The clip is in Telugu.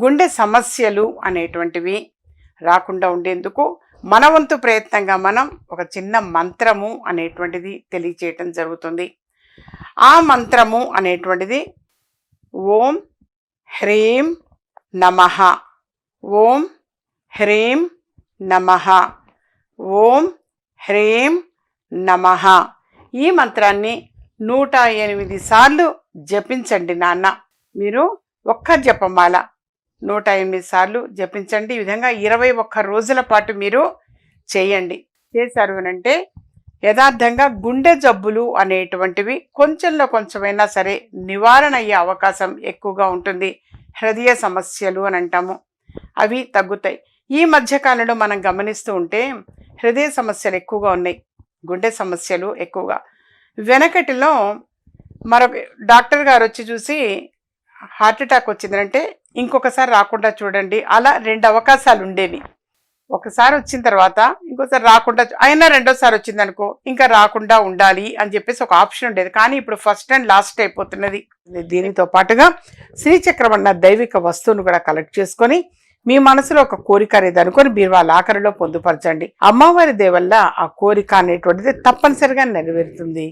గుండె సమస్యలు అనేటువంటివి రాకుండా ఉండేందుకు మన వంతు ప్రయత్నంగా మనం ఒక చిన్న మంత్రము అనేటువంటిది తెలియచేయటం జరుగుతుంది. ఆ మంత్రము అనేటువంటిది ఓం హ్రీం నమః, ఓం హ్రీం నమః, ఓం హ్రీం నమః. ఈ మంత్రాన్ని 108 సార్లు జపించండి నాన్న. మీరు ఒక్క జపమాల 108 సార్లు జపించండి. ఈ విధంగా 21 రోజుల పాటు మీరు చేయండి. చేశారు అనంటే యథార్థంగా గుండె జబ్బులు అనేటువంటివి కొంచెంలో కొంచెమైనా సరే నివారణ అయ్యే అవకాశం ఎక్కువగా ఉంటుంది. హృదయ సమస్యలు అని అంటాము, అవి తగ్గుతాయి. ఈ మధ్యకాలంలో మనం గమనిస్తూ ఉంటే హృదయ సమస్యలు ఎక్కువగా ఉన్నాయి, గుండె సమస్యలు ఎక్కువగా. వెనకటిలో మరొక డాక్టర్ గారు వచ్చి చూసి హార్ట్ అటాక్ వచ్చిందంటే ఇంకొకసారి రాకుండా చూడండి, అలా 2 అవకాశాలు ఉండేవి. ఒకసారి వచ్చిన తర్వాత ఇంకోసారి రాకుండా, అయినా రెండోసారి వచ్చింది అనుకో ఇంకా రాకుండా ఉండాలి అని చెప్పేసి ఒక ఆప్షన్ ఉండేది. కానీ ఇప్పుడు ఫస్ట్ అండ్ లాస్ట్ అయిపోతున్నది. దీనితో పాటుగా శ్రీచక్రం అన్న దైవిక వస్తువును కూడా కలెక్ట్ చేసుకొని మీ మనసులో ఒక కోరిక అనేది అనుకొని బీరువాల ఆఖరిలో పొందుపరచండి. అమ్మవారి దేవల్ల ఆ కోరిక అనేటువంటిది తప్పనిసరిగా నెరవేరుతుంది.